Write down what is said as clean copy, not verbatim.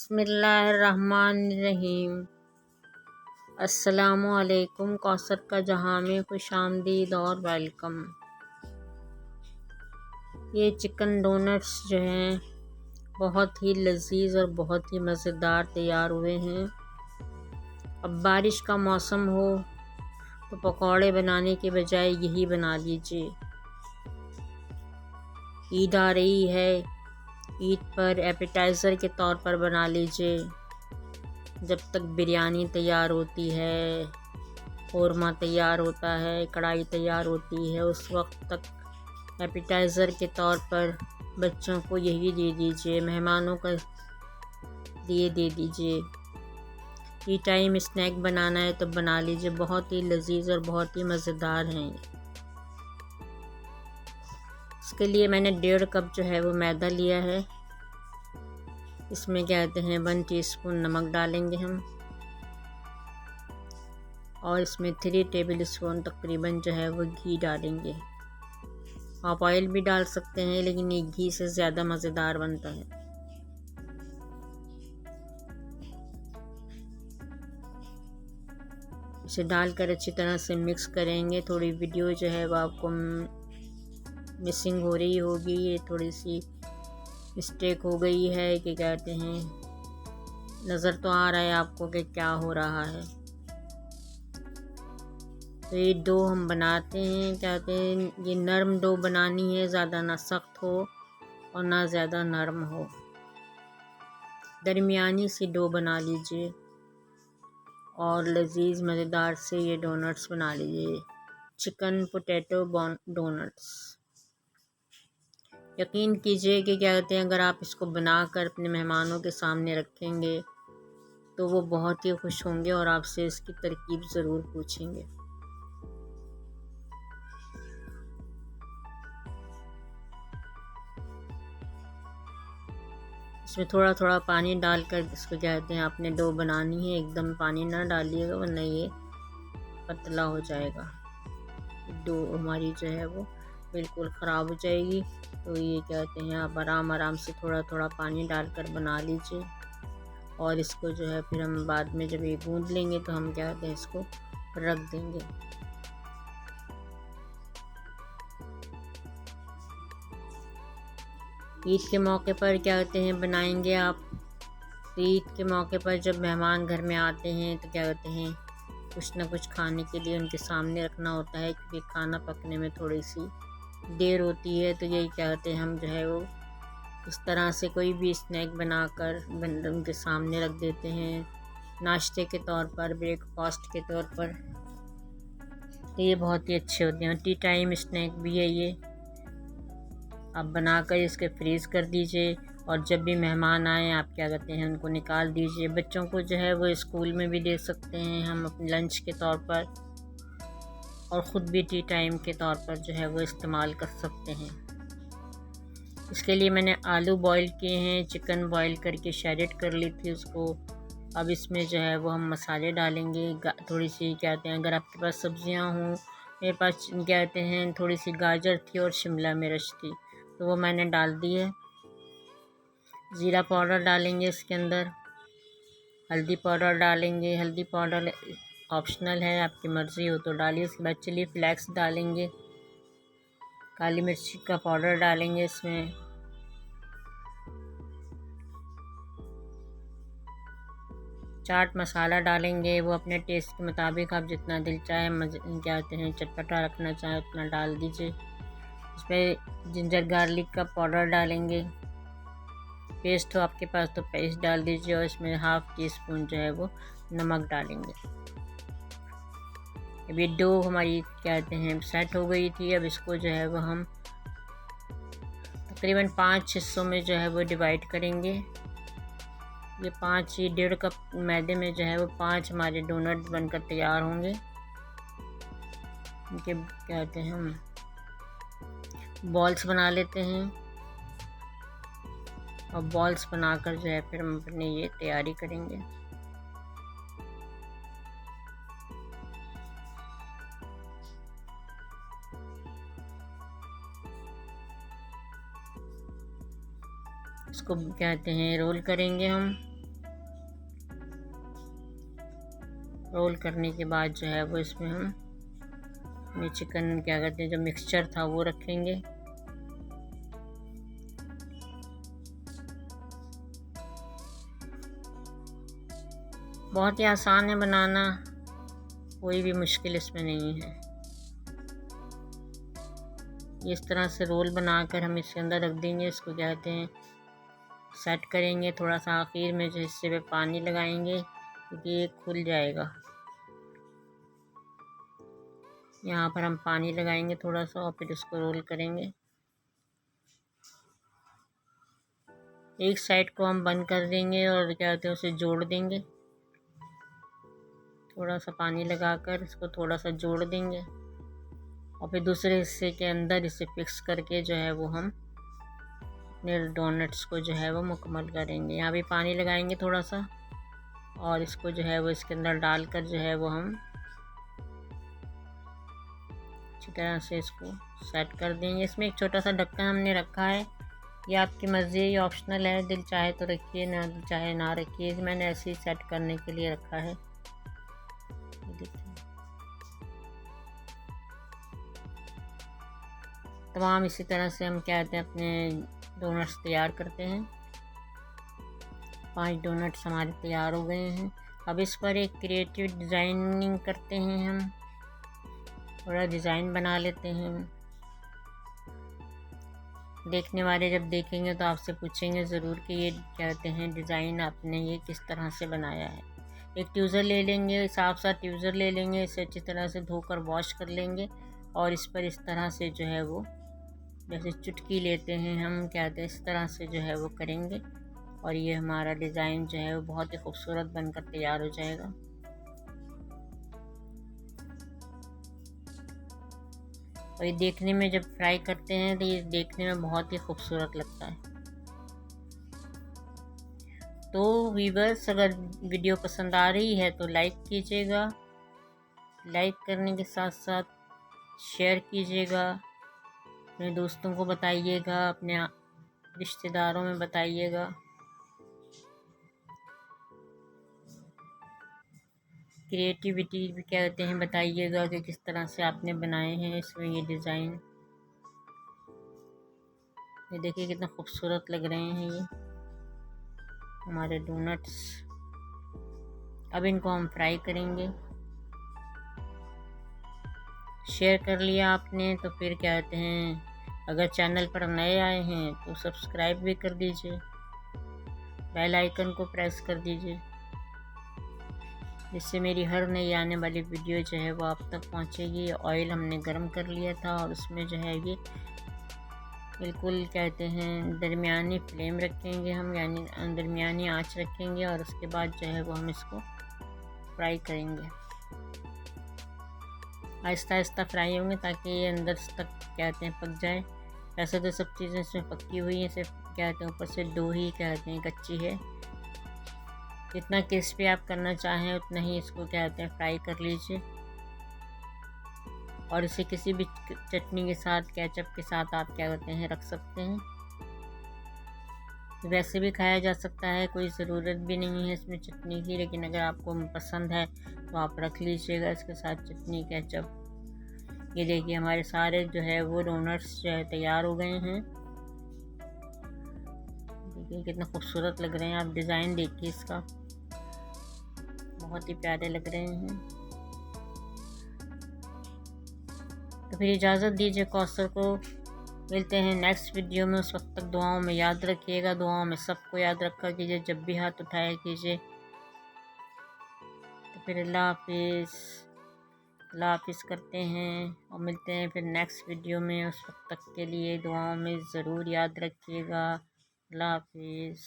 बिस्मिल्लाहिर्रहमानिर्रहीम। अस्सलामु अलैकुम। कौसर का जहां में खुशामदीद और वेलकम। ये चिकन डोनट्स जो हैं बहुत ही लजीज और बहुत ही मज़ेदार तैयार हुए हैं। अब बारिश का मौसम हो तो पकौड़े बनाने के बजाय यही बना लीजिए। ईद आ रही है, ईद पर एपेटाइज़र के तौर पर बना लीजिए। जब तक बिरयानी तैयार होती है, कौरमा तैयार होता है, कढ़ाई तैयार होती है, उस वक्त तक एपेटाइज़र के तौर पर बच्चों को यही दे दीजिए, मेहमानों का लिए दे दीजिए। टी टाइम स्नैक बनाना है तो बना लीजिए। बहुत ही लजीज और बहुत ही मज़ेदार हैं। इसके लिए मैंने 1.5 कप जो है वो मैदा लिया है। इसमें क्या कहते हैं 1 टीस्पून नमक डालेंगे हम, और इसमें 3 टेबल स्पून तकरीबन जो है वो घी डालेंगे। आप ऑयल भी डाल सकते हैं, लेकिन ये घी से ज़्यादा मज़ेदार बनता है। इसे डालकर अच्छी तरह से मिक्स करेंगे। थोड़ी वीडियो जो है वो आपको मिसिंग हो रही होगी, ये थोड़ी सी मिस्टेक हो गई है कि कहते हैं, नज़र तो आ रहा है आपको कि क्या हो रहा है। तो ये डो हम बनाते हैं, कहते हैं ये नरम डो बनानी है, ज़्यादा ना सख्त हो और ना ज़्यादा नरम हो, दरमियानी सी डो बना लीजिए और लजीज मज़ेदार से ये डोनट्स बना लीजिए। Chicken potato donuts. यकीन कीजिए कि क्या कहते हैं, अगर आप इसको बनाकर अपने मेहमानों के सामने रखेंगे तो वो बहुत ही खुश होंगे और आपसे इसकी तरकीब ज़रूर पूछेंगे। इसमें थोड़ा थोड़ा पानी डालकर इसको क्या कहते हैं आपने डो बनानी है। एकदम पानी ना डालिएगा वरना ये पतला हो जाएगा, डो हमारी जो है वो बिल्कुल ख़राब हो जाएगी। तो ये क्या कहते हैं आप आराम आराम से थोड़ा थोड़ा पानी डालकर बना लीजिए, और इसको जो है फिर हम बाद में जब ये गूंद लेंगे तो हम क्या कहते हैं इसको रख देंगे। ईद के मौके पर क्या कहते हैं बनाएंगे आप। तो ईद के मौके पर जब मेहमान घर में आते हैं तो क्या कहते हैं कुछ ना कुछ खाने के लिए उनके सामने रखना होता है, क्योंकि खाना पकने में थोड़ी सी देर होती है। तो यही क्या कहते हैं हम जो है वो इस तरह से कोई भी स्नैक बनाकर उनके सामने रख देते हैं, नाश्ते के तौर पर, ब्रेकफास्ट के तौर पर। तो ये बहुत ही अच्छे होते हैं। टी टाइम स्नैक भी है ये। आप बनाकर इसके फ्रीज़ कर दीजिए, और जब भी मेहमान आए आप क्या कहते हैं उनको निकाल दीजिए। बच्चों को जो है वो स्कूल में भी दे सकते हैं हम अपने लंच के तौर पर, और ख़ुद भी टी टाइम के तौर पर जो है वो इस्तेमाल कर सकते हैं। इसके लिए मैंने आलू बॉईल किए हैं, चिकन बॉईल करके शैरेट कर ली थी उसको। अब इसमें जो है वो हम मसाले डालेंगे। थोड़ी सी क्या कहते हैं, अगर आपके पास सब्जियां हों, मेरे पास क्या कहते हैं थोड़ी सी गाजर थी और शिमला मिर्च थी, तो वो मैंने डाल दी है। ज़ीरा पाउडर डालेंगे इसके अंदर, हल्दी पाउडर डालेंगे। हल्दी पाउडर ऑप्शनल है, आपकी मर्ज़ी हो तो डालिए। उसके बाद चिली फ्लेक्स डालेंगे, काली मिर्ची का पाउडर डालेंगे इसमें, चाट मसाला डालेंगे। वो अपने टेस्ट के मुताबिक आप जितना दिल चाहे क्या कहते हैं चटपटा रखना चाहे उतना डाल दीजिए। इसमें जिंजर गार्लिक का पाउडर डालेंगे, पेस्ट हो आपके पास तो पेस्ट डाल दीजिए, और इसमें ½ टीस्पून जो है वो नमक डालेंगे। अब ये डो हमारी क्या कहते हैं सेट हो गई थी। अब इसको जो है वो हम तकरीबन 5 हिस्सों में जो है वो डिवाइड करेंगे। ये 5 ही 1.5 कप मैदे में जो है वो 5 हमारे डोनट बनकर तैयार होंगे। इनके क्या कहते हैं हम बॉल्स बना लेते हैं, और बॉल्स बनाकर जो है फिर हम अपने ये तैयारी करेंगे। इसको कहते हैं रोल करेंगे हम। रोल करने के बाद जो है वो इसमें हम ये चिकन क्या कहते हैं जो मिक्सचर था वो रखेंगे। बहुत ही आसान है बनाना, कोई भी मुश्किल इसमें नहीं है। इस तरह से रोल बनाकर हम इसके अंदर रख देंगे। इसको क्या कहते हैं सेट करेंगे। थोड़ा सा आखिर में जो हिस्से पे पानी लगाएंगे क्योंकि ये खुल जाएगा। यहाँ पर हम पानी लगाएंगे थोड़ा सा और फिर इसको रोल करेंगे। एक साइड को हम बंद कर देंगे और क्या कहते हैं उसे जोड़ देंगे। थोड़ा सा पानी लगाकर इसको थोड़ा सा जोड़ देंगे और फिर दूसरे हिस्से के अंदर इसे फिक्स करके जो है वो हम अपने डोनट्स को जो है वो मुकम्मल करेंगे। यहाँ भी पानी लगाएंगे थोड़ा सा और इसको जो है वो इसके अंदर डालकर जो है वो हम अच्छी तरह से इसको सेट कर देंगे। इसमें एक छोटा सा ढक्कन हमने रखा है, ये आपकी मर्ज़ी है, ये ऑप्शनल है। दिल चाहे तो रखिए, ना दिल चाहे ना रखिए। मैंने ऐसे ही सेट करने के लिए रखा है। तमाम इसी तरह से हम क्या कहते हैं अपने डोनट्स तैयार करते हैं। 5 डोनट्स हमारे तैयार हो गए हैं। अब इस पर एक क्रिएटिव डिज़ाइनिंग करते हैं। हम थोड़ा डिज़ाइन बना लेते हैं। देखने वाले जब देखेंगे तो आपसे पूछेंगे ज़रूर कि ये क्या कहते हैं डिज़ाइन आपने ये किस तरह से बनाया है। एक ट्यूज़र ले लेंगे, साफ सा ट्यूज़र ले लेंगे, इसे अच्छी तरह से धोकर वॉश कर लेंगे और इस पर इस तरह से जो है वो जैसे चुटकी लेते हैं हम क्या कहते हैं इस तरह से जो है वो करेंगे और ये हमारा डिज़ाइन जो है वो बहुत ही खूबसूरत बनकर तैयार हो जाएगा। और ये देखने में जब फ्राई करते हैं तो ये देखने में बहुत ही खूबसूरत लगता है। तो व्यूअर्स अगर वीडियो पसंद आ रही है तो लाइक कीजिएगा, लाइक करने के साथ साथ शेयर कीजिएगा, अपने दोस्तों को बताइएगा, अपने रिश्तेदारों में बताइएगा। क्रिएटिविटी भी क्या कहते हैं बताइएगा कि किस तरह से आपने बनाए हैं इसमें ये डिज़ाइन। ये देखिए कितना खूबसूरत लग रहे हैं ये हमारे डोनट्स। अब इनको हम फ्राई करेंगे। शेयर कर लिया आपने तो फिर क्या कहते हैं अगर चैनल पर नए आए हैं तो सब्सक्राइब भी कर दीजिए, बेल आइकन को प्रेस कर दीजिए जिससे मेरी हर नई आने वाली वीडियो जो है वो आप तक पहुंचेगी। ऑयल हमने गर्म कर लिया था और उसमें जो है ये बिल्कुल कहते हैं दरमियानी फ्लेम रखेंगे हम, यानी दरमियानी आंच रखेंगे और उसके बाद जो है वो हम इसको फ्राई करेंगे। आहिस्ता आहिस्ता फ्राई होंगे ताकि ये अंदर तक कहते हैं पक जाए। वैसे तो सब चीज़ें इसमें पक्की हुई हैं, सिर्फ कहते हैं ऊपर से डो ही कहते हैं कच्ची है। जितना क्रिस्पी आप करना चाहें उतना ही इसको कहते हैं फ्राई कर लीजिए और इसे किसी भी चटनी के साथ, केचप के साथ आप क्या कहते हैं रख सकते हैं। वैसे भी खाया जा सकता है, कोई ज़रूरत भी नहीं है इसमें चटनी की, लेकिन अगर आपको पसंद है तो आप रख लीजिएगा इसके साथ चटनी केचप। ये देखिए हमारे सारे जो है वो डोनट्स जो है तैयार हो गए हैं। देखिए कितना खूबसूरत लग रहे हैं, आप डिज़ाइन देखिए इसका, बहुत ही प्यारे लग रहे हैं। तो फिर इजाज़त दीजिए कौसर को, मिलते हैं नेक्स्ट वीडियो में। उस वक्त तक दुआओं में याद रखिएगा, दुआओं में सबको याद रखा कीजिए, जब भी हाथ उठाया कीजिए। तो फिर अल्लाह हाफिज़ करते हैं और मिलते हैं फिर नेक्स्ट वीडियो में। उस वक्त तक के लिए दुआओं में ज़रूर याद रखिएगा। अल्लाह हाफिज़।